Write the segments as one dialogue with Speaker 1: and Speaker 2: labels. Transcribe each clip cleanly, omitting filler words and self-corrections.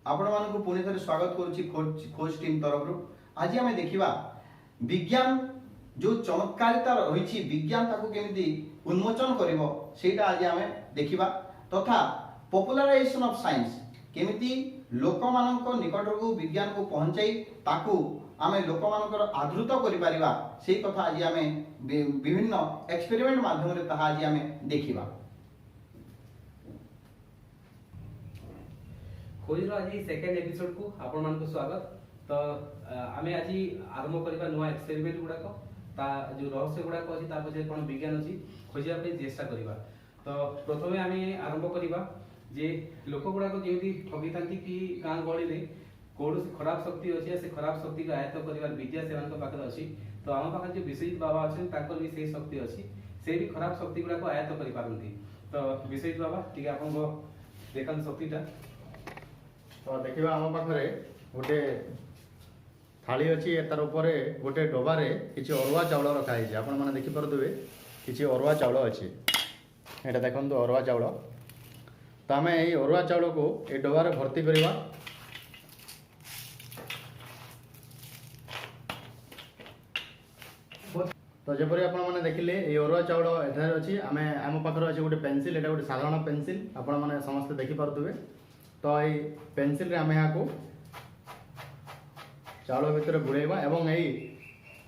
Speaker 1: आपण मानक पुणी थे स्वागत करुच्ची खोज टीम तरफ। आज आम देखा विज्ञान जो चमत्कारिता रही विज्ञान ताकू केमिति उन्मोचन करिवो सेटा आज आम देखा तथा पॉपुलराइजेशन ऑफ साइंस केमिति लोक मानक निकट को विज्ञान को पहुंचाई ताकू आम लोक मानकर आदृत करिपारिबा से कथा आज आम विभिन्न एक्सपेरिमेंट माध्यम रे ताहा आज आम देखिबा।
Speaker 2: खोज आज सेकेंड एपिसोड को आपण मान को स्वागत। तो आमे आज आरंभ करबा नुवा एक्सपेरिमेंट गुडाको ता जो रहस्य गुडाको अछि ता पछे कोन विज्ञान अछि खोजिया पे चेष्टा करबा। तो प्रथमे आमे आरंभ करबा जे लोक गुडाको जेति ठगी थांती कि गां गळी रे कोड खराब शक्ति अछि से खराब शक्ति को आयत्त करबार विद्या सेवन को पाखर अछि। तो आम पाखर जो विश्वजित बाबा अछि ताकर भी से शक्ति अछि से भी खराब शक्ति गुडाको आयत्त करि पारंती। तो विश्वजित बाबा ठीक आपन को देखन शक्तिटा।
Speaker 3: तो देखा आम पाखे गोटे थाली अच्छी तार उपरे गोटे डबारे किसी अरुआ चाउल रखाई आपण मैंने देखिपे किसी अरुआ चाउल अच्छी यहाँ देखो अरुआ चाउल। तो आम यही अरुआ चाउल को ये डबारे भर्ती करवा। तो जपरी आपण मैंने देखिले ये अरुआ चाउल एठार अच्छी आम आम पाखे अच्छे गोटे पेनसिल एटा गोटे साधारण पेनसिल आपण मैंने समस्ते देखिपे। तो ये पेनसिल रे आमे यहाँ चाउल भितर बुड़ेबा एवं यही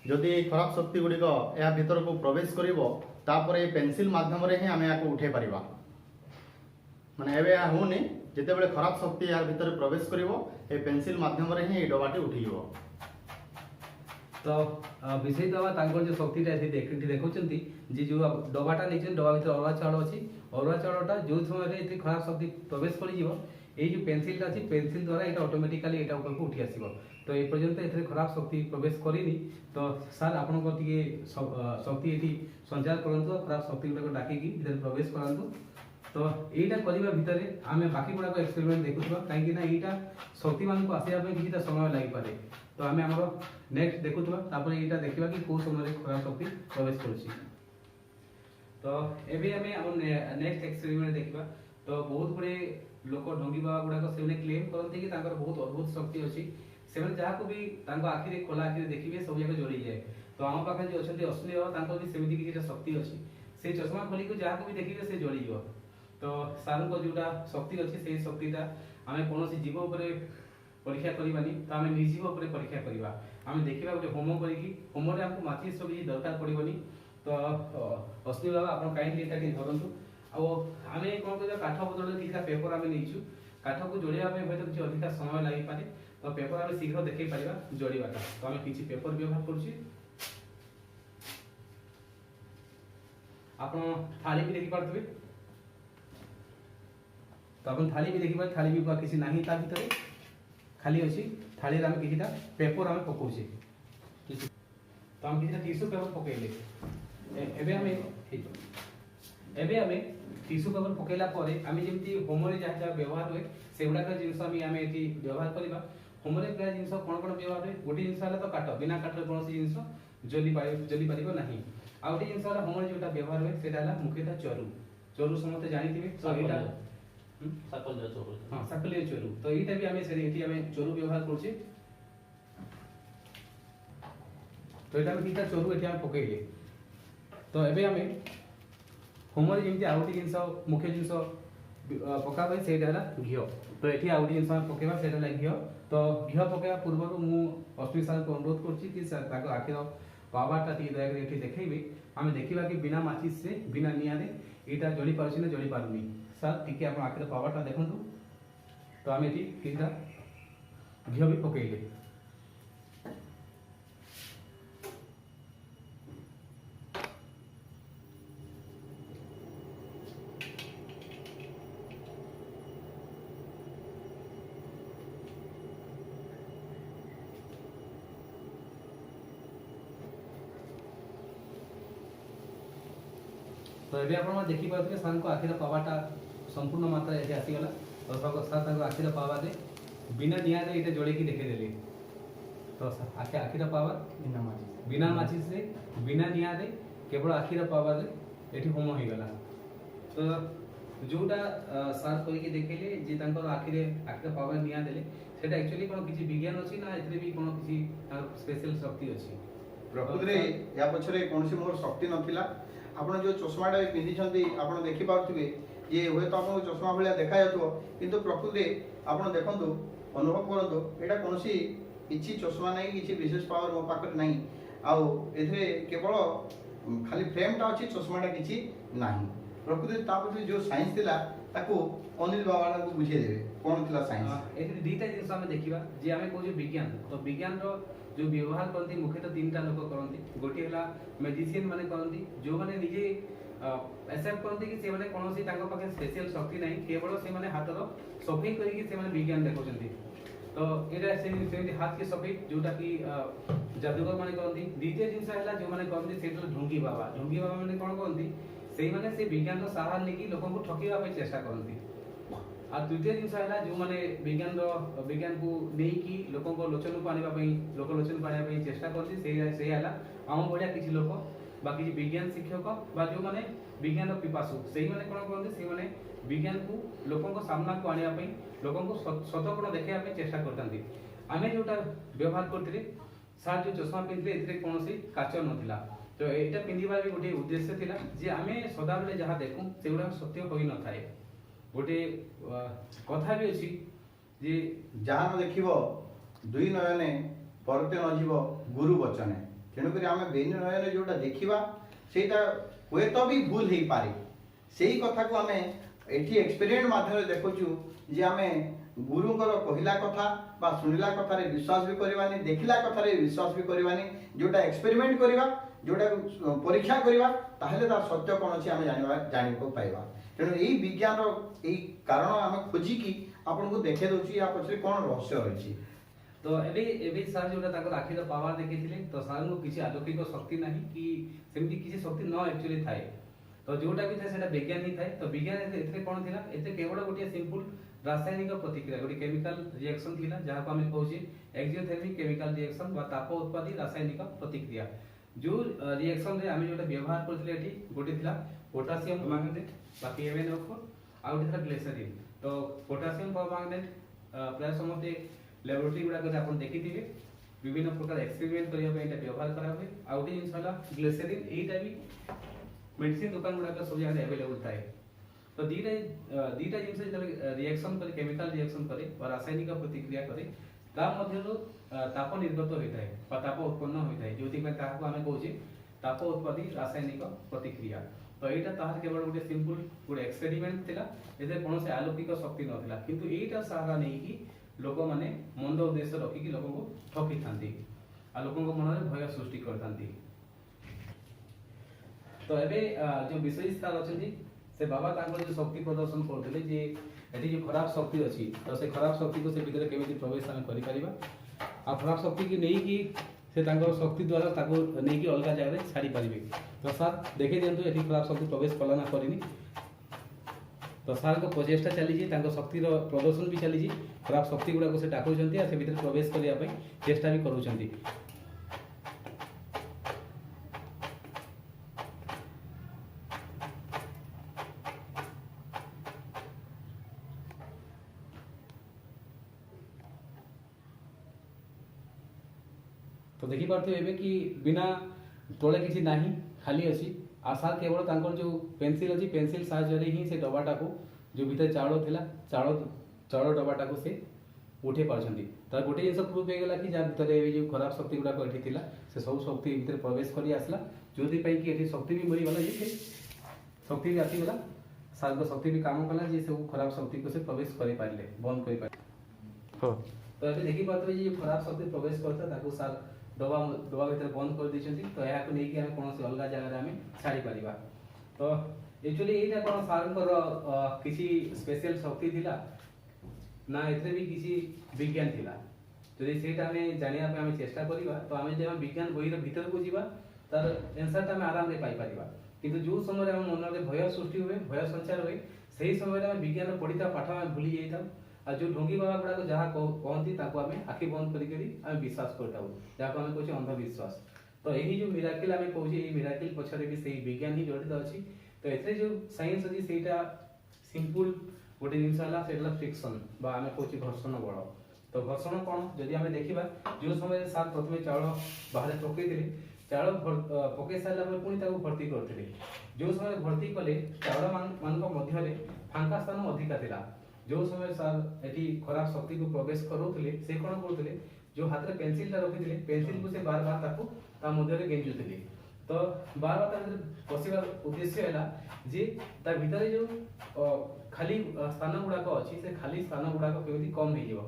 Speaker 3: जदि खराब शक्ति गुड़िक या भीतर को प्रवेश कर पेनसिल माध्यम रे ही आमे यहाँ उठे पारिबा। माने एबे होनी जिते बड़े खराब शक्ति यार भीतर प्रवेश करिवो ए पेनसिल माध्यम रे ही डबाटी उठियो।
Speaker 2: तो विषय दवा तांकर जो शक्तिटा एथि देखुचंती जे जो डबाटा नेचन डबा भीतर अरुआ चाउल अछि अरुआ चाउलटा जो समय रे एथि खराब शक्ति प्रवेश करि जीवो ये जो पेनसिलटा अछि पेनसिल द्वारा एटा ऑटोमेटिकली एटा ऊपर को उठी आसीबो। तो ए पर्यंत एथि खराब शक्ति प्रवेश करिनी। तो सर आपन को टिके शक्ति एथि संचार करंतु खराब शक्ति गुडा को डाकी की भीतर प्रवेश करंतु। तो एटा करिबा भितरे आमे बाकी गुडा को एक्सपेरिमेंट देखुथबा काहे कि ना एटा शक्ति मान को आसीबा पे किछिटा समय लागि पारे। तो आमे हमरो नेक्स्ट देखुथबा तापर एटा देखिबा कि को समय रे खराब शक्ति प्रवेश करछि। तो एबे आमे हम नेक्स्ट एक्सपेरिमेंट देखिबा। तो बहुत बड़े लोक ढंगी बाबा गुडाक से क्लेम करते कि तांकर बहुत अद्भुत शक्ति अछि से जहाँ को भी तांको आखिरे खोला आखिरे देखिबे सब जगह जोड़ी जाए। तो आम पाखे जो अच्छा अश्लील बाबा तांको भी सेमिति किछिटा शक्ति अछि से चश्मा खोली को जहाँ को भी देखिबे से जोड़ी जीव। तो सार को जोटा शक्ति अछि से शक्तिटा आमे कोनोसी जीव ऊपर परीक्षा करबानी तो आमे निर्जीव ऊपर परीक्षा करबा। आमे देखिबा जे होमो करिकी होमो रे हमको माचिस सब दरकार पड़िबनी। तो अश्लील बाबा आपण काइंडली एटा के धरंतु आमे कोन को काठ बदल किछा पेपर आमे नेइछु काठ को जोड़िया पे होय तो किछ अधिक समय लागि पारे। तो पेपर आमे शीघ्र देखै परिबा जोड़ीबाटा। तो आमे किछि पेपर व्यवहार करछि आपण थाली भी देखि पारथबे। तो आपण थाली भी देखि पार थाली भी किछि नाही ता भितरे खाली अछि थाली रे आमे किछिटा पेपर आमे पकोछि किछि। तो आमे किछिटा टिश्यू पेपर पकेइले एबे आमे टिश्यू पेपर पकेला परे आमे जेमति होम रे जहा व्यवहार होय सेगुडा का जिंस आमे एठी व्यवहार करबा। होम रे प्राय जिंस कोन कोन व्यवहार होय गोटी जिंस हला तो काट बिना काट रे कोनोसी जिंस जली पारिबो नाही। आ गोटी जिंस हला होम रे जोटा व्यवहार होय सेटा हला मुख्यतः चरु चरु समते जानिथिबे। तो एटा
Speaker 4: साकल्य चरु
Speaker 2: हां साकल्य चरु। तो एटा भी आमे से एठी आमे चरु व्यवहार करछि। तो एटा भी किटा चरु एठी आमे पकेइले। तो एबे आमे होमरे जेमति आउटी जिंस मुख्य जिंस पका भाई सेटा हला घियो। तो एठी आउटी जिंस पकेबा सेटा हला घियो। तो घियो पकेबा पूर्व मु अश्विनी सर को अनुरोध करछि कि सर ताको आखिर पावरटा टी दया एठी देखैबे आमे देखिबा कि बिना माचिस से बिना निया रे एटा जळी पारछि ना जळी पारुनी। सर टिके आपण आखिर पावरटा देखंतु। तो आमे एठी किटा घियो भी पकेइले। तो ये आप देखी पारे सर को आखिर पावाटा संपूर्ण मात्रा ये आसीगला। तो सर आखिर पावा दे बिना निया ये जोड़े की देखेदेली। तो आखिर पावर बिना माचिस से बिना निया केवल आखिर पावा दे ये होम हो गला। तो जोटा सार करके देखले जे तांकर आखिरे पावर निया देले सेटा एक्चुअली कोन किछि विज्ञान अछि ना एथरे भी कोन किछि स्पेशल शक्ति अछि
Speaker 1: प्रकृति या पछरे कोनसी मोर शक्ति नथिला। आपण जो चश्माटा पिंधि छंती आपण देखि पाउथिबे ये हुए तो आपन चश्मा भलिया देखा जातो किंतु प्रकृति आपण देखंतु अनुभव करंतु एटा कोनसी किछि चश्मा नै किछि विशेष पावर मो पाकर नै आउ एथरे केवल खाली फ्रेमटा अछि चश्माटा किछि नाही। प्रकृति तापछे जो साइंस थिला ताको अनिल बाबा को बुझे देबे कोन थिला साइंस
Speaker 2: एथरे दीटा जिंस हम देखिबा जे हमें कहू विज्ञान तो विज्ञान रो जो व्यवहार करती मुख्यतः तीनटा लोक करती गोटे हला मेजिशियन माने करती जो माने निजे एक्सेप्ट करती कि से माने कोनोसी तांको पाखे स्पेशल शक्ति नाही केवल से माने हाथ रो सफाई करी कि से माने विज्ञान देखौचंती तो एटा से हाथ के सफाई जोटा कि जादूगर माने करती। द्वितीय जिंस हला जो माने करती सेटा ढोंगी बाबा माने कोन करती सेही माने से विज्ञान रो सहारा लेकी लोकन को ठकीवा पे चेष्टा करती। आ तृतीय जिनस है जो माने विज्ञान को नहीं कि लोकों को लोचन को आनिबा पई लोक लोचन को आनिबा पई चेष्टा करछि सेही हला हम बढिया किछि लोक बाकी विज्ञान शिक्षक बा जो माने विज्ञान रो पिपासु सेही माने कोन करନ୍ତି सेही माने विज्ञान को लोकों को सामना को आनिबा पई लोकों को सत कोन देखिया पई चेष्टा करतंती। आमे जोटा व्यवहार करथिले सार जो चश्मा पिंधले एथरे कोनोसी काच नथिला तो एटा पिंधिबा भी गोटे उद्देश्य थिला जे आमे सदा बेले जहा देखु सेउडा सत्य होई न थाए गोटे कथा भी अछि जे
Speaker 1: जहाँ न देखिबो दुई नयने परते न जीव गुरु वचने तेणुक आम बेन नयने जोटा देखा सेटा हुए तो भी भूल हो पारे से ही कथा को आम एठी एक्सपेरिमेंट माध्यम देखुचु जे आम गुरुंकर कहला कथा बा सुनिला कथा रे विश्वास भी करवानी देखिला कथा रे विश्वास भी करवानी जोटा एक्सपेरिमेंट करवा जोटा परीक्षा करवा ताहले तार सत्य कौन अच्छे आम जान को पाइबा। तेणु यही विज्ञान यही कारण आम खोजिकी आपन को देखे दउची या पछरे कोन रहस्य रही
Speaker 2: तो एबे सार जोटा ताकर आखिर पावर देखिथिले तो सार को किछि अलौकिक शक्ति नाही कि सेमति किछि शक्ति न एक्चुअली थाए तो जोटा भी था सेटा विज्ञान ही थाए तो विज्ञान एते कोन थिला एते केवल गोटे सिंपल रासायनिक प्रतिक्रिया गोटे केमिकल रिएक्शन थिला जहा को हम कहूची एक्सोथर्मिक केमिकल रिएक्शन बा ताप उत्पादी रासायनिक प्रतिक्रिया जो रिएक्शन रे हम जोटा व्यवहार करथिले एठी गोटे थिला पोटेशियम परमांगनेट बाकी MnO4 आउ थिला ग्लिसरीन तो पोटेशियम परमांगनेट प्राय समते लैबोरेटरी गुडा के आपण देखिथिबे विभिन्न प्रकार एक्सपेरिमेंट करिया पे एटा व्यवहार करा हुए आउटे जिंस वाला ग्लिसरीन एटा भी मेडिसिन दुकान गुडा के सब जगह अवेलेबल थाए तो दीटा जिंस जब रिएक्शन करे केमिकल रिएक्शन करे और रासायनिक प्रतिक्रिया करे ता मध्यरो ताप निर्गत होइताय बा ताप उत्पन्न होइताय जोति में ताको हमें कहूची ताप उत्पादी रासायनिक प्रतिक्रिया तो एटा ताहार केवल गोटे सिंपल गोटे एक्सपेरिमेंट थिला एते कोनसे अलौकिक शक्ति नथिला किंतु एटा सहारा नै कि लोक माने मंद उद्देश्य रखी कि लोक को ठकी थांती आ लोक को मन रे भय सृष्टि करथांती। तो एबे जो विशेष स्टार अछंती से बाबा तांको जो शक्ति प्रदर्शन करथिले जे एठी जो खराब शक्ति अछि तो से खराब शक्ति को से भीतर केमिति प्रवेश हम करि परिबा आ खराब शक्ति की नहीं कि से तांको शक्ति द्वारा ताको नहीं कि अलगा जगह रे छाड़ी परिबे तो सर देखे दियंतु एठी खराब शक्ति प्रवेश कला ना करिनी तो सार को प्रचेष्टा चली जी तांको शक्ति रो प्रदर्शन भी चली जी खराब शक्ति गुडा को से डाकुचंती आ से भीतर प्रवेश करिया पई चेष्टा भी करूचंती। तो देखि पारते एबे कि बिना तोले किछि नाही खाली अछि आशा केवल तांकर जो पेंसिल अछि पेंसिल साहाय्य रे ही से डबाटा को जो भीतर चावल थिला चावल डबाटा को से उठे पारछंती तार गोटे जिंस प्रूफ हे गेला कि जा भीतर ए जो खराब शक्ति गुडा को एठी थिला से सब शक्ति भीतर प्रवेश करी आसला जोदि पई कि एठी शक्ति भी मरी वाला जे शक्ति भी आसी गेला सार को शक्ति भी काम कला जे सब खराब शक्ति को से प्रवेश करि पारले बंद करि पारले हो तो एबे देखि पारते जे खराब शक्ति प्रवेश करता ताको सार डबा भीतर बंद कर दिछंती तो या को नै कि हम कोनोसी अलगा जगह रे हमें छाड़ी परिबा तो एक्चुअली एटा कोन सारंकर किछि स्पेशल शक्ति थिला ना एथरे भी किछि विज्ञान थिला जदि सेटा हमें जानिया पे हमें चेष्टा करिबा तो हमें जे विज्ञान बही रे भीतर को जीवा तार आंसर ता हमें आराम रे पाई परिबा किंतु जो समय हम मन रे भय सृष्टि हुए भय संचार हुए सही समय में विज्ञान पढ़िता पाठ में भूली जाइता आ जो ढोंगी बाबा गुडा को जहा कहंती ताको हमें आखि बंद करी करी हमें विश्वास करताउ जाको हमें कहछि अंधविश्वास तो एही जो मिराकल हमें कहछि ए मिराकल पछरे भी सही विज्ञान ही जड़ित अछि तो एथरे जो साइंस अछि सेटा सिंपल गोटे जिनस है फ्रिक्शन बा आम कौच घर्षण बल। तो घर्षण कौन जदि आम देखा जो समय सार प्रथम चाउल बाहर पकई चाउल पकई सारा पुणी भर्ती करते जो समय भर्ती कले चाउल मान फांका स्थान अधिका थिला जो समय सार एटी खराब शक्ति को प्रवेश कराउले से कौन करते जो हाथ में पेंसिल रखी पेंसिल को से बार बार ताको ता मध्य गेंजुले तो बार बार बसवार उद्देश्य है जे ता भीतर जो खाली स्थान गुड़ाक अच्छी से खाली स्थान गुड़ाक केमी कम होगा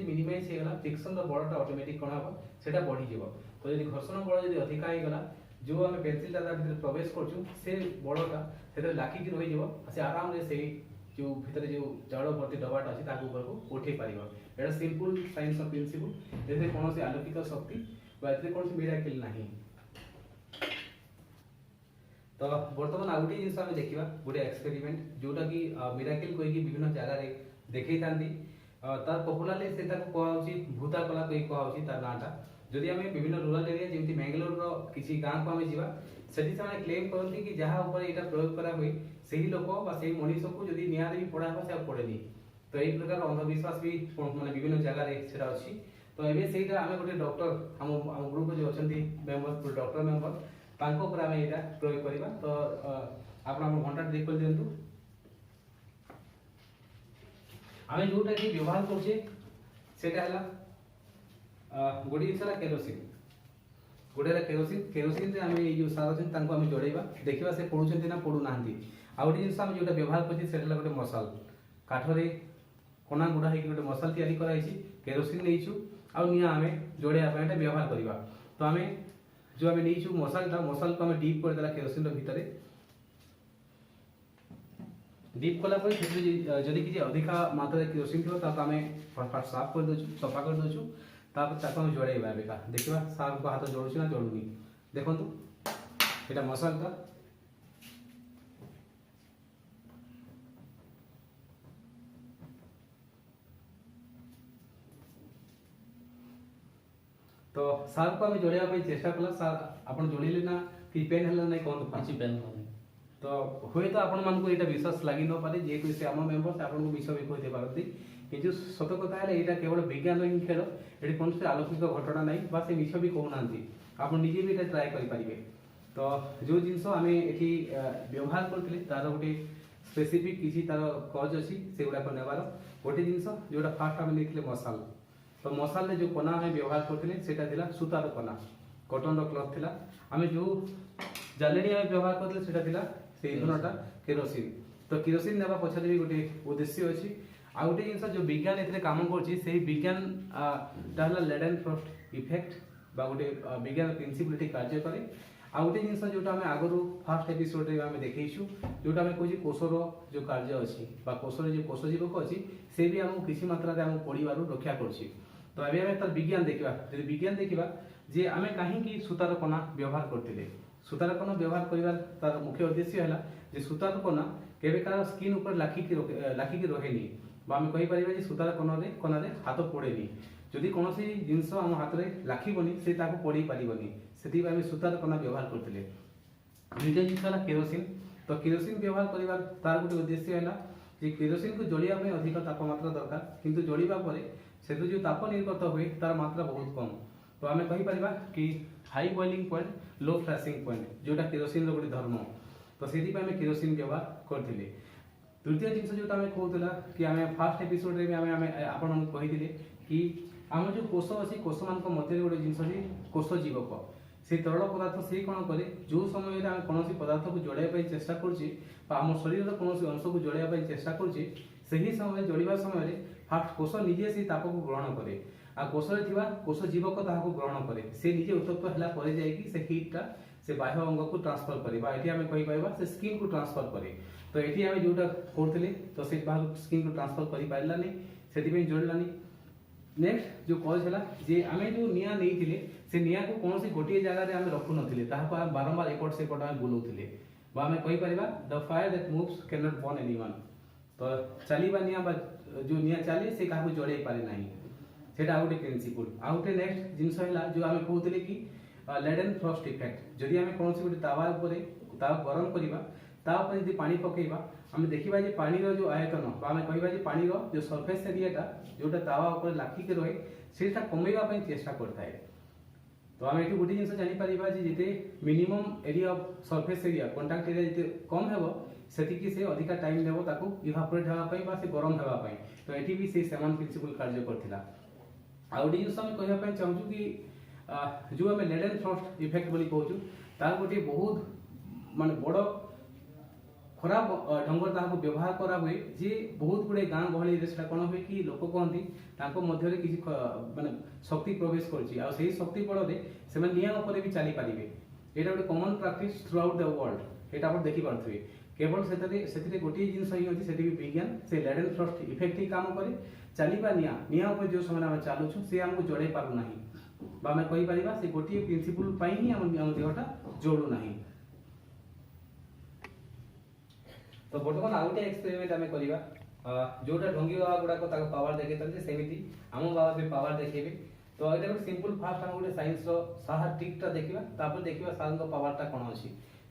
Speaker 2: मिनिमाइज होगा फ्रिक्शन बलटा ऑटोमेटिक कौन हम से बढ़ी तो यदि घर्षण बल यदि अधिका होगा जो आम पेंसिल भीतर प्रवेश करूँ से बलटा से लाखिक रही से आराम से जो भीतर जो चाउल भर्ती डबाटा अच्छी ऊपर उठे पार एटा सिंपल साइंस ऑफ प्रिंसिपल ए कौन अलौकिक शक्ति कौन मिराकिल नहीं। तो बर्तमान आउ गोटे जिन देखा गोटे एक्सपेरिमेंट जोटा कि मिराकिल कहीकि विभिन्न जगह देखई थांती तार पपुलारली से कहुची भूता कला कही कहुची तार नाटा जदि आम विभिन्न रूराल एरिया जमी बेंगलोर किसी गाँव को आम जा सेठी से क्लेम करती कि जहाँ ऊपर यहाँ प्रयोग करा हुए सही लोक मनीष को जब निआ भी पढ़ा से पड़ेनि तो यही प्रकार अंधविश्वास भी माने विभिन्न जगह से अच्छी। तो ये से आम गोटे डॉक्टर आम ग्रुप जो अच्छा मेम्बर डॉक्टर मेम्बर तांको आम यहाँ प्रयोग करवा। तो आप घंटा देख दिंतु आम जोटा कि व्यवहार करुचे गोटे जिन केरोसिन गोटे केरोसिन केरोसिन आम जो सार अच्छे आम जड़ेबा देखा से पड़ुं ना पड़ू ना आउ गोटे जिन जो व्यवहार कर गोटे मसाल काठरे कणा गुड़ा हो गोटे मसाल तैयारी कराई केरोसिन नहीं आउ निआ आम जोड़ाई व्यवहार करवा। तो आम जो आम नहीं मसालटा मसाल को आम डीप करदेला केरोसिन भितर डीप कलापर जदि किसी अधिका मात्रा केरोसिन थी तो आम फास्ट साफ कर दे सफा कर दे तापर जोड़ेबा एबिका देखा सार को हाथ जोड़ुची ना जोड़ुनी देखु यहाँ मसालटा तो सार को आम जोड़ाई चेष्टा कला सार आप जोड़े ना कि पेन है ना कहतु
Speaker 4: କିଛି ପେନ୍ ହଉନି।
Speaker 2: तो हुए तो आपण मानक यहाँ विश्वास लगी न पारे जेको से आम मेम्बर आपको विष भी कहते पारती कि सत कथा है यहाँ केवल विज्ञान ही खेल ये कौन से अलौकिक घटना ना से मिछ भी कहना आप निजे भी ट्राए करेंगे। तो जो जिनस आम ये व्यवहार करते तार गोटे स्पेसिफिक किसी तार कज अच्छी से गुड़ाक नेबार गोटे जिनस जोटा फास्ट आम नहीं मसाल तो मसाल जो कना आम व्यवहार करते सेटा सूतार कना कटन क्लथ थिला आम जो जालेनी आम व्यवहार करते से इंधनटा केरोसिन। तो केरोसिन नेबा पछरे भी गोटे उद्देश्य अच्छी आ गोटे जिनस जो विज्ञान ए काम कर विज्ञान लेडेनफ्रॉस्ट इफेक्ट बा गोटे विज्ञान प्रिंसिपल ये कार्य करे। आ गोटे जिनस जोटा आम आगु फास्ट एपिसोड आम देखु जोटा आम कहे कोषर जो कार्य अच्छी कोषर जो कोषजीवक अच्छी से भी आमको किसी मात्रा आम पढ़ार रक्षा कर। तो अभी आम तार विज्ञान देखा जब विज्ञान देखा जे आम कहीं सूतार कना व्यवहार करते सूतार कना व्यवहार कर तार मुख्य उद्देश्य है जे सूतार कना केवे कार स्किन ऊपर लाखिकी रहे आम कहीपर सूतार कनारे हाथ पड़ेनि जदि कौन जिनस आम हाथ में लाखबनी से पड़े पारबनी से सूतार कना व्यवहार करते। द्वितीय जिन है केरोसिन। तो केरोसिन व्यवहार कर तार गोटे उद्देश्य है कि केरोसिन को जलिया अधिक तापमात्रा दरकार किंतु जलिबा परे से जो ताप निर्गत हुए तार मात्रा बहुत कम। तो आम कहीपर कि हाई बॉइलिंग पॉइंट लो फ्लैशिंग पॉइंट जोटा केरोसिन गोटे धर्म तो से केरोसिन व्यवहार करते। तृतीय जिन जो आम कहला कि आम फास्ट एपिसोड में कही कि आम जो कोष अच्छी कोष मान मध्य गोटे जिन कोष जीवक से तरल पदार्थ से कौन करे जो समय आम कौन पदार्थ को जोड़ाई चेष्टा करम शरीर कौन अंश को जोड़ाई चेष्टा कर समय जोड़ा समय फास्ट कोष निजे से ताप को ग्रहण करे आ कोषरे थिबा कोष जीवक ताहाको ग्रहण करे से निजे उत्तप्त हला परे जाय कि से हीटटा से बाह्य अंग को ट्रांसफर करे बा एठी हमें कहि पाइबा से स्किन को ट्रांसफर करे। तो एठी हमें जोटा करथिले तो से बाह्य स्किन को ट्रांसफर करि पाइला नै सेति पे जोड़लानी। नेक्स्ट जो कॉज हला जे हमें जो निया नै थिले से निया को कोनोसी गोटिए जगह रे हमें रखु नथिले ताहाको हम बारंबार एपट से एपट हमें बुलौथिले बा हमें कहि परिबा the fire that moves can not burn anyone. तो चलीबा निया बा जो निया चले से काहको जोड़े पारे नाही सेटा गोटे प्रिंसिपल। आ गोटे नेक्स्ट जिनस है जो आम कहते कि लेडेनफ्रॉस्ट इफेक्ट जदि आम कौन गोटे तावा तावा गरम करवा तापर यदि पानी पकेबा आम देखा जे पानी जो आयतन आम कह पानी जो सरफेस एरियाटा जोटा तावा ऊपर लाखिक रहे सेटा कमेवाई चेष्टा करता है। तो आम ये गोटे जिन जापर जिते minimum area of surface area contact area जिते कम हेबो सेतिकी से अधिका टाइम लेबो ताकू इवापोरेट हेबा पई बा से गरम हेबा पई। तो एठी भी से समान प्रिंसिपल कार्य करथिला। आ गोटे जिन हम कहबा पई चाहूछु कि जो हमें लेड एंड फ्रॉस्ट इफेक्ट बोली कहूछु तार गोटे बहुत माने बड़ खराब ढंग ताको व्यवहार करा हुए जे बहुत गुड़े गाँ गहली रे सेटा कोन हुए कि लोक कहती ताको मध्य रे किछि माने शक्ति प्रवेश करछि आ सेही शक्ति बल रे से निया ऊपर भी चली पारिबे। एटा गोटे common practice through out the world. एटा आप देखि पारथुवे केवल सेतिरे गोटे जिंस ही होती सेति भी विज्ञान से लेड एंड फ्रॉस्ट इफेक्ट ही काम करे चलीबा निया ऊपर जो समय हम चालुछु से हमको जोड़े पारु नाही बा हमें कहि परिबा से गोटे प्रिंसिपल पई ही हम देहटा जोड़ू नाही। तो बर्तमान आउ गोटे एक्सपेरिमेंट आम करवा जोटा ढंगी बाबा गुड़ाक पावर देखते सेमती आम बाबा भी पावर देखेबे। तो ये गोटे सिंपल फास्ट आम गोटे साइंस सार ट्रिकटा देखा तापर देखा सार पावरटा कौन अच्छी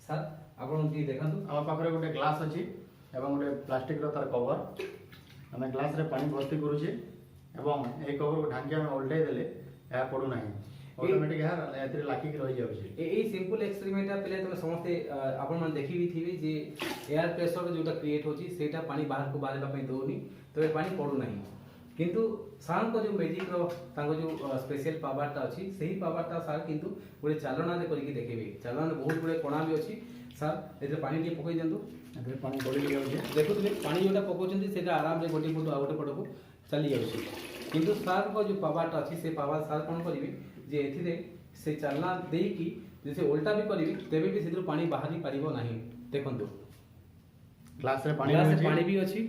Speaker 2: सार आप देखा
Speaker 3: आम पाखे गोटे ग्लास अच्छी एवं गोटे प्लास्टिक तार कवर आम ग्लास रे पानी भर्ती करुचे एवं ए कवर को ढांकी आम उल्टाई देले या पड़ू ना ऑटोमेटिक यार लाखिक रही जाउछे।
Speaker 2: ए सिंपल एक्सपेरिमेंट पहले तुम समस्ते आपण मन देखि भी थिबे जे एयर प्रेशर जोटा क्रिएट होची सेटा पानी बाहर को बाहर पई दोनी तो ए पानी पड़ू नाही। किंतु सार को जो मैजिक रो तांको जो स्पेशल पावरटा अछि सेही पावरटा सार किंतु गोटे चालना रे करिके देखेबे। चालना रे बहुत गुडे कोणा भी अछि सार एते पानी के पकई देंदु
Speaker 3: एते पानी गली जाउछे
Speaker 2: देखुतबे पानी जोटा पकोचंती सेटा आराम रे गोटे पटो आ गोटे पटो चली जाउछी। किंतु सार को जो पावरटा अछि से पावर सार कोन करिवे जे एथिरे से चालना देई कि जैसे उल्टा भी करिवे तेबे भी सेतिर पानी बाहरी परिबो नाही। देखंतु
Speaker 3: ग्लास रे
Speaker 2: पानी भी अछि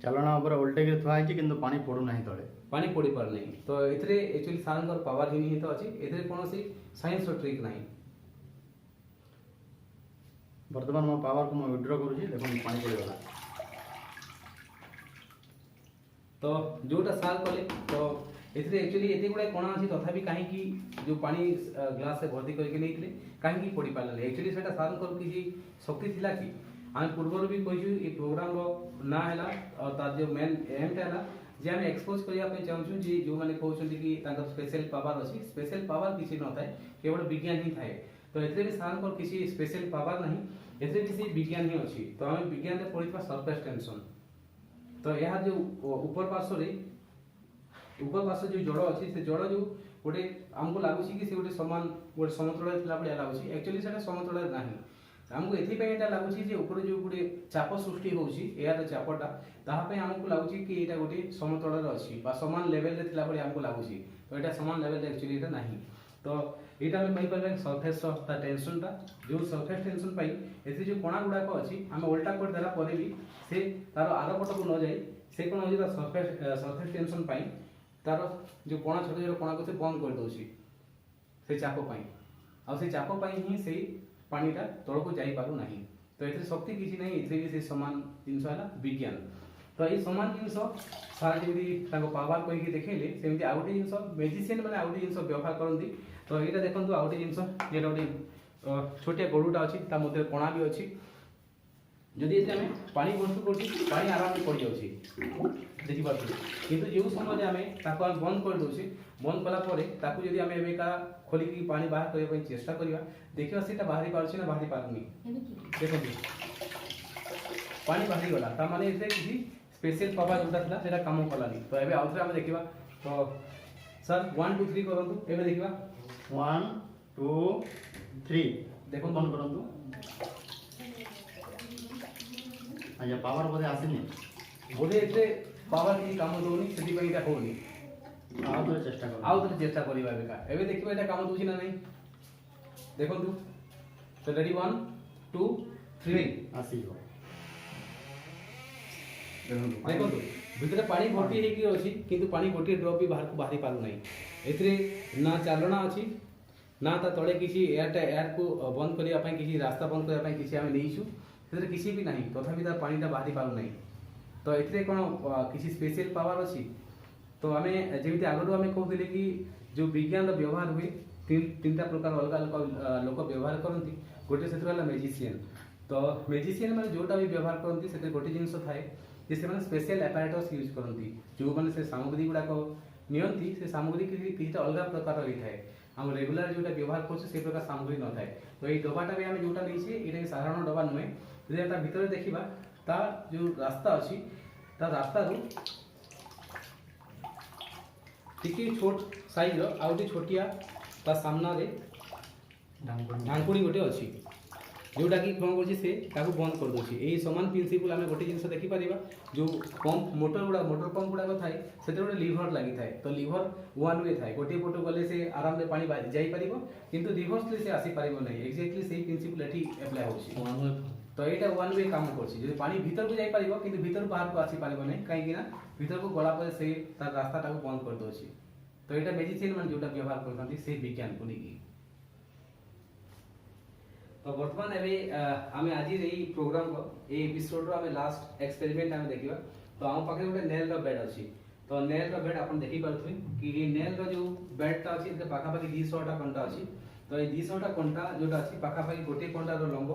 Speaker 3: चालना ऊपर उल्टे के थुआ है किंतु पानी पड़ू नाही तळे
Speaker 2: पानी पड़ी पार नहीं। तो एथिरे एक्चुअली सारंगर पावर ही नहीं तो अछि एथिरे कोनोसी साइंस रो ट्रिक नाही।
Speaker 3: वर्तमान मो पावर को मो विड्रॉ करूची देखो पानी पड़ी गला।
Speaker 2: तो जोटा साल कले तो एथिरे एक्चुअली एते गुडा कोना अछि तथापि काहे कि जो पानी ग्लास से भर्ती करके नैथिले काहे कि पड़ी पाले एक्चुअली सेटा सारंगर कि शक्ति थिला कि आम पूर्व भी कहिछु ए प्रोग्राम रो ना हैला और तार जो मेन एम हैला जे हम एक्सपोज करिया पे चाहूछु जे जो माने कहउछंती कि तांका स्पेशल पावर अछि स्पेशल पावर किछि न थाए केवल विज्ञान ही थाए। तो एथिरे भी सारंगर किछि स्पेशल पावर नहीं एथिरे किछि विज्ञान ही अछि। तो हम विज्ञान रे पढितबा सरफेस टेंशन तो यह जो ऊपर पार्श्व जो जड़ अच्छी से जड़ जो गोटे आमको लगुच कि से गोटे समान गोटे समतल भाई लगुच एक्चुअली से समतल ना आमको एथपाई लगुच ऊपर जो गोटे चाप सृष्टि होउची एयर चापटा ताहापे आमको लगुच कि एटा गोटे समतल अच्छी समान लेवल रे थिला आमको लगुच तो एटा समान लेवल एक्चुअली एटा नाही। तो एटा हम कहि परबे सरफेस ता टेंशनटा जो सरफेस टेंशन पाई एथि जो कोणा गुडा को अछि हम उल्टा कर देला परे भी से तार आर पट को न जाई से कोन होई सरफेस टेंशन पाई तार जो कोणा छोटे छोटे कोणा को से बंद कर दोसी से चाप पाई आ से चाप पाई ही से पानीटा तळ को जाई पारु नाही। तो एथि शक्ति किछि नहीं एथि भी से समान जिंस हला विज्ञान। तो ये समान जिंस सारा जेमि ताको पावर कहि के देखेले सेमति आ गोटे जिंस मेजिशियन माने आ गोटे जिंस व्यवहार करंती। तो एटा देखंतु आ गोटे जिंस ये गोटे छोटे गोडुटा अछि ता मध्ये कोणा भी अछि जदि एते हमें पानी भर्ती करछि पानी आराम से पड़ जाउछि देखि पाछु किंतु जो समय हमें ताको हम बंद कर दोछि बंद कला परे ताको जदि हमें एबे का खोली की पानी बाहर करे पई चेष्टा करिवा देखिवा सेटा बाहरी पारछि ना बाहरी पारनी देखंतु पानी बाहरी गला ता माने एते किछि स्पेशल पावर जोटा थिला सेटा काम कलानी। तो एबे आउथरे हम देखिवा तो सर 1 2 3 करंतु एबे देखिवा
Speaker 3: 1 2 3
Speaker 2: देखो
Speaker 3: बंद करंतु आया पावर बोले आसिनी
Speaker 2: बोले एते पावर की काम दोनी सेति पई एटा होनी
Speaker 3: आउ तो चेष्टा कर
Speaker 2: आउ तो चेष्टा करिबा बेका एबे देखिबा एटा काम दोछि ना नहीं देखंतु तो रेडी 1 2 3
Speaker 3: आसीबो
Speaker 2: देखंतु भितरे पानी भर्ती हे कि अछि किंतु पानी गोटे ड्रॉप भी बाहर को बाहरी पारु नाही एथरे ना चालना अछि ना ता तळे किछि एयर को बंद करिया पई किछि रास्ता बंद करिया पई किछि हम नेइछु सेथरे किछि भी नाही तथापि ता पानीटा बाहरी पारु नाही। तो एथरे कोन किछि स्पेशल पावर अछि। तो हमें जेमिति आगरो हमें कहउथिले कि जो विज्ञान रो व्यवहार हुए तीनटा प्रकार अलग अलग लोक व्यवहार करंती गोटे सेथरे वाला मैजिशियन। तो मेजिशियन मैंने जोटा भी व्यवहार करती से गोटे जिनस थाए जे से स्पेशल एपारेटस यूज करती जो मैंने से सामग्री गुड़ाक नियंती से सामग्री किसी अलग प्रकार होता है हम रेगुलर जोटा व्यवहार कर प्रकार सामग्री न थाए तो ये डबाटा भी आम जोटा नहीं ये साधारण डबा नुहे जो भितर देखा ता जो रास्ता अच्छी ता रास्ता रू टिके छोट साइज आउ छोटिया ता सामना रे ढांकुड़ी गोटे अच्छी जोटा कि कौन कर बंद कर दूसरी यही सामान प्रिंसिपल आम गोटे जिन देखिपर जो पंप मोटर पंप गुड़ाक थाए से गोटे लिभर लगी थाए तो लिभर वन वे थाए गोटे पटू गले से आराम से पानी जापर किंतु रिभर्सली से आसीपर ना एक्जाक्टली से प्रिंसिपल ये एप्लाय हो तो यहाँ वन वे काम कर पानी भीतर को जापर कि भीतर बाहर को आसीपर ना कहीं भीतर को गला पर से रास्ता बंद कर दूसरी तो यहाँ मेजिशियन मैंने जोटा व्यवहार करते से विज्ञान को लेकिन तो वर्तमान आम आज यही प्रोग्राम को ये एपिसोड रो आम लास्ट एक्सपेरिमेंट आम देखा तो आम पाखे गोटे नेल बेड अच्छी तो नेल बेड आप देखिपे कि नेल जो बेडटा अच्छी पाखापाखि 200टा कंटा अच्छी तो ये 200टा कंटा जोटा अच्छी पाखापाखि गोटे कंटार लंब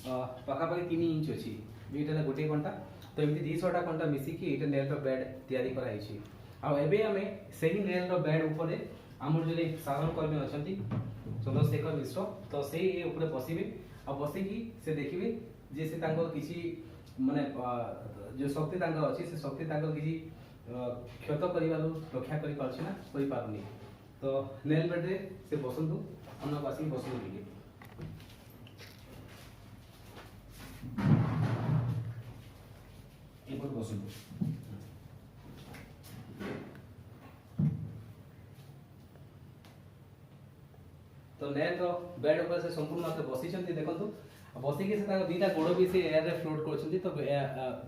Speaker 2: पाखापाखि 3 इंच अच्छी ये गोटे कंटा तो एमती 200टा कंटा मिसिकी ये नेल बेड तैयारी कराई आबे आम से नेल बेड उपरे आम जो साधारण कर्मी अच्छा चंद्रशेखर मिश्र तो से ऊपर बसवे आ बसिकी से देखिए जे से किसी माने जो शक्ति अच्छी से शक्ति किसी क्षत कर रक्षा कर पारनी तो नेल बेड रे से बसतु अन्न को आसिक बसतु टिके बसतु तो नेल बेड ऊपर से संपूर्ण बसी देखो बसिकी से दीटा गोड़ भी से एयर रे फ्लोट कर तो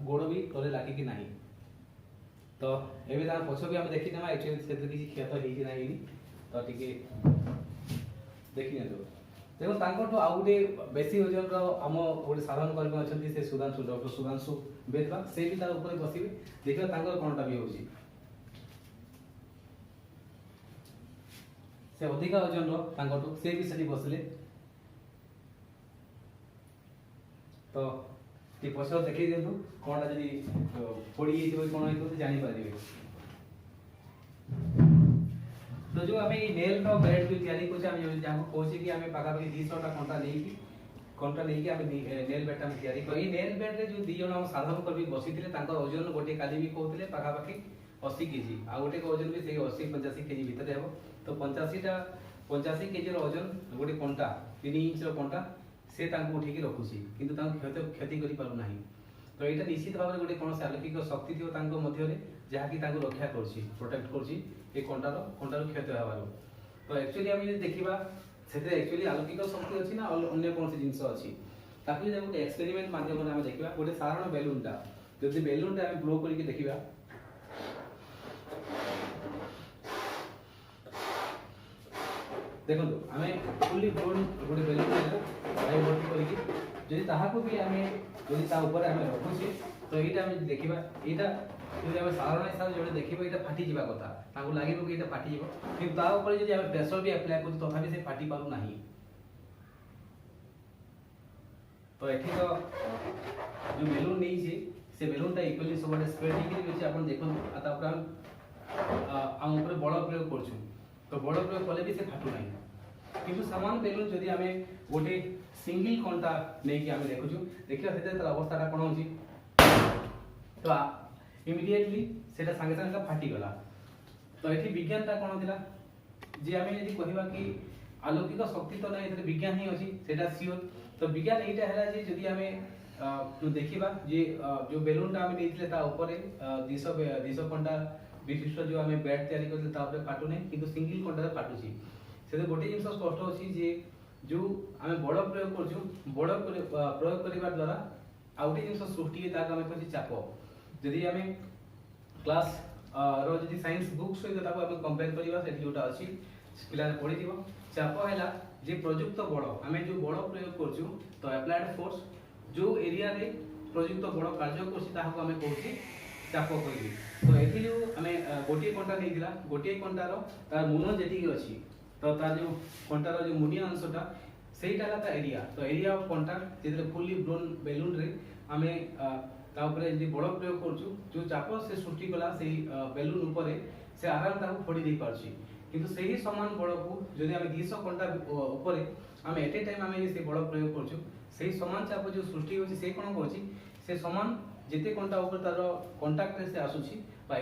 Speaker 2: गोड़ भी तले लागिकी ना तो ये पछ भी आम देखी ना एक्चुअली से किसी क्षत हो तो टिके देखी देखो आउ गोटे बेसी ओजन आम गोटे साधारण कर्मी अच्छा से सुधांशु डॉक्टर सुधांशु बेदवा से भी ऊपर बसवे देखा कौनटा भी हो से अधिका ओजन से भी सेठी बसले तो ये पछ देखी दिंतु कौन जी पड़ी कौन हो जानी पारे तो जो आम नेल बेड जो तैयारी कहे कि आम पाखापाखि 200टा कंटा नहीं आम नेल बेड तैयारी कर नेल बेड जो दी जन साधारण कर्मी बसी ओजन गोटे काली भी कहते पाखापाखि 80 केजी आ गोटे ओजन भी 80-85 केजी भितर हे तो 85 केजी ओजन गोटे कंटा 3 इंच कंटा से उठेकी रखुची किंतु क्षति कर पारना तो यहाँ निश्चित भाव में गोटे कौन से अलौकिक शक्ति थी जहाँकि रक्षा कर प्रोटेक्ट कर कंटार क्षति होबार तो एक्चुअली आम देखा से एक्चुअली अलौकिक शक्ति अच्छी ना अन्य कौन सी जिन अच्छी गोटे एक्सपेरिमेंट माध्यम आम देखा गोटे साधारण बेलूनटा जब बेलूनटा आम ब्लो करके देखा देखो आम फुली ब्लोन गोटे बेलून भर्ती करके जब भी आम ऊपर आम रखुचे तो यहाँ देखा यहाँ साधारण हिसाब से जो देखिए ये फाटी जावा कथा लगे कि ये फाटी कि प्रेसर भी एप्लाय कर तथापि से फाटी पार ना तो ये तो जो बेलून नहीं से बेलूनटा इक्वली सब स्प्रेड होकर देखो आम बड़ प्रयोग कर तो बड़ प्रयोग कले भी से फाटू ना किंतु सामान बेलून जदि आम गोटे सिंगल कंटा नहीं आम देखुचु देखिए अवस्था कौन हो तो इमिडिएटली सेटा संगे संगे फाटीगला तो ये विज्ञानटा कौन थी जे आम यदि कहवा कि अलौकिक शक्ति तो नहीं विज्ञान ही अच्छी सेटा सियोर तो विज्ञान यहीटा है जदि आम देखा जे जो बेलूनटा आम नहीं ऊपर 200 कंटा विशिष्ट जो आम बेड तैयारी करते फाटू ना कि सिंगल कंटा फाटुची से गोटे जिन स्पष्ट अच्छी जे जो आम बड़ प्रयोग कर बड़ प्रयोग करने द्वारा आउ गोटे जिन सृष्टि आम कहते चाप जदि आम क्लास रि साइंस बुक्स सहित आम कंपेयर करवा जोटा अच्छी पिला पढ़ी चाप है जे प्रयुक्त बड़ आम जो बड़ प्रयोग कर तो एप्लाइड फोर्स जो एरिया रे प्रयुक्त बड़ कार्य कर कहते चाप कह तो ये जो आम गोटे कंटा नहीं गोटे कंटार तार मुन जी अच्छी तो तार जो कंटार जो मुनिया अंशटा ସେଇଟା ହେଲା ତା ଏରିଆ। ତ ଏରିଆ ଅଫ କଣ୍ଟାକ୍ଟ ଯେତେବେଳେ ଫୁଲି ବ୍ଲୋନ୍ ବେଲୁନରେ ଆମେ ତା ଉପରେ ଯଦି ବଳ ପ୍ରୟୋଗ କରୁଛୁ, ଯୋଉ ଚାପ ସେ ସୃଷ୍ଟି କଲା ସେଇ ବେଲୁନ ଉପରେ, ସେ ଆରାମ ତାକୁ ଫୋଡ଼ି ଦେଇ ପାରୁଛି। କିନ୍ତୁ ସେହି ସମାନ ବଳକୁ ଯଦି ଆମେ 200 କଣ୍ଟା ଉପରେ ଆମେ ଏଟ୍ ଏ ଟାଇମ୍ ଆମେ ସେ ବଳ ପ୍ରୟୋଗ କରୁଛୁ, ସେହି ସମାନ ଚାପ ଯୋଉ ସୃଷ୍ଟି ହେଉଛି ସେ କ'ଣ କରୁଛି, ସେ ସମାନ ଯେତେ କଣ୍ଟା ଉପରେ ତାର କଣ୍ଟାକ୍ଟରେ ସେ ଆସୁଛି ବା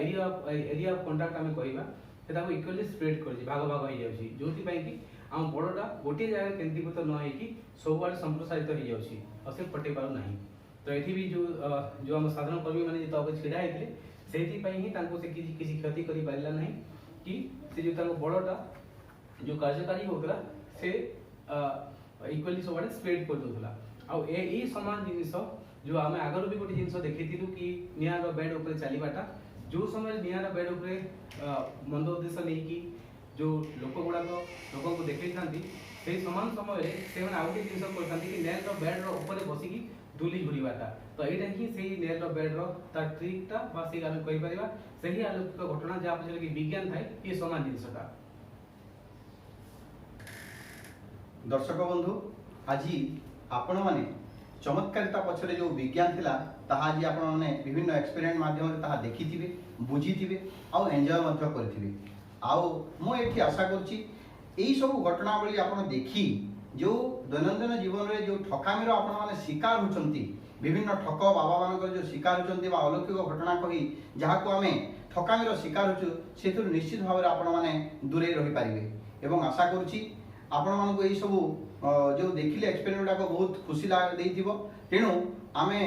Speaker 2: ଏରିଆ ଅଫ କଣ୍ଟାକ୍ଟ ଆମେ କହିବା, ସେ ତାକୁ ଇକ୍ୱାଲି ସ୍ପ୍ରେଡ୍ କରୁଛି, ଭାଗ ଭାଗ ହେଇଯାଉଛି, ଯୋଉଥିପାଇଁ କି ଆମ ବଳଟା ଗୋଟିଏ ଜାଗାରେ କେନ୍ଦ୍ରୀଭୂତ ନ ହେଇକି ସବୁଆଡ଼େ ସମ୍ପ୍ରସାରିତ ହେଇଯାଉଛି ଆଉ ସେ ଫଟେଇ ପାରୁନାହିଁ। ତ ଏଠି ବି ଯୋଉ ଆମ ସାଧାରଣ କର୍ମୀମାନେ ଯେ ତା ଉପରେ ଛିଡ଼ା ହେଇଥିଲେ, ସେଇଥିପାଇଁ ହିଁ ତାଙ୍କୁ ସେ କିଛି କ୍ଷତି କରିପାରିଲା ନାହିଁ କି ସେ ଯୋଉ ତାଙ୍କ ବଳଟା ଯୋଉ କାର୍ଯ୍ୟକାରୀ ହେଉଥିଲା ସେ ଇକ୍ୱାଲି ସବୁଆଡ଼େ ସ୍ପ୍ରେଡ୍ କରିଦେଉଥିଲା। ଆଉ ଏଇ ସମାନ ଜିନିଷ ଯୋଉ ଆମେ ଆଗରୁ ବି ଗୋଟେ ଜିନିଷ ଦେଖିଥିଲୁ କି ନିଆଁର ବେଡ୍ ଉପରେ ଚାଲିବାଟା, ଯୋଉ ସମୟରେ ନିଆଁର ବେଡ୍ ଉପରେ ମନ୍ଦ ଉଦ୍ଦେଶ୍ୟ ନେଇକି ଯୋଉ ଲୋକଙ୍କୁ ଦେଖେଇଥାନ୍ତି, ସେଇ ସମାନ ସମୟରେ ସେମାନେ ଆଉ ଗୋଟେ ଜିନିଷ କରିଥାନ୍ତି କି ନେଲ୍ର ବେଡ୍ର ଉପରେ ବସିକି ଦୁଲି ଘୁରିବାଟା। ତ ଏଇଟା ହିଁ ସେଇ ନେଲ୍ର ବେଡ୍ର ତା ଟ୍ରିକ୍ଟା ବା ସେଇ ଆମେ କହିପାରିବା ସେହି ଆଲୌକିକ ଘଟଣା ଯାହା ପଛରେ କି ବିଜ୍ଞାନ ଥାଏ, ଏ ସମାନ ଜିନିଷଟା।
Speaker 1: ଦର୍ଶକ ବନ୍ଧୁ, ଆଜି ଆପଣମାନେ ଚମତ୍କାରିତା ପଛରେ ଯେଉଁ ବିଜ୍ଞାନ ଥିଲା ତାହା ଆଜି ଆପଣମାନେ ବିଭିନ୍ନ ଏକ୍ସପେରିମେଣ୍ଟ ମାଧ୍ୟମରେ ତାହା ଦେଖିଥିବେ, ବୁଝିଥିବେ ଆଉ ଏନ୍ଜୟ ମଧ୍ୟ କରିଥିବେ। ଆଉ ମୁଁ ଏଠି ଆଶା କରୁଛି ଏଇ ସବୁ ଘଟଣାବଳୀ ଆପଣ ଦେଖି ଯେଉଁ ଦୈନନ୍ଦିନ ଜୀବନରେ ଯେଉଁ ଠକାମିର ଆପଣମାନେ ଶିକାର ହେଉଛନ୍ତି, ବିଭିନ୍ନ ଠକ ବାବାମାନଙ୍କର ଯେଉଁ ଶିକାର ହେଉଛନ୍ତି ବା ଅଲୌକିକ ଘଟଣା କହି ଯାହାକୁ ଆମେ ଠକାମିର ଶିକାର ହେଉଛୁ, ସେଥିରୁ ନିଶ୍ଚିତ ଭାବରେ ଆପଣମାନେ ଦୂରେଇ ରହିପାରିବେ। ଏବଂ ଆଶା କରୁଛି ଆପଣମାନଙ୍କୁ ଏଇସବୁ ଯେଉଁ ଦେଖିଲେ ଏକ୍ସପେରିମେଣ୍ଟ ଗୁଡ଼ାକ ବହୁତ ଖୁସି ଦେଇଥିବ। ତେଣୁ ଆମେ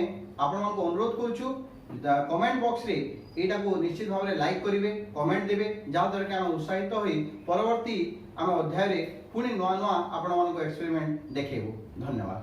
Speaker 1: ଆପଣମାନଙ୍କୁ ଅନୁରୋଧ କରୁଛୁ କମେଣ୍ଟ ବକ୍ସରେ ଏଇଟାକୁ ନିଶ୍ଚିତ ଭାବରେ ଲାଇକ୍ କରିବେ, କମେଣ୍ଟ ଦେବେ, ଯାହାଦ୍ୱାରା କି ଆମେ ଉତ୍ସାହିତ ହୋଇ ପରବର୍ତ୍ତୀ ଆମେ ଅଧ୍ୟାୟରେ ପୁଣି ନୂଆ ନୂଆ ଆପଣମାନଙ୍କୁ ଏକ୍ସପେରିମେଣ୍ଟ ଦେଖେଇବୁ। ଧନ୍ୟବାଦ।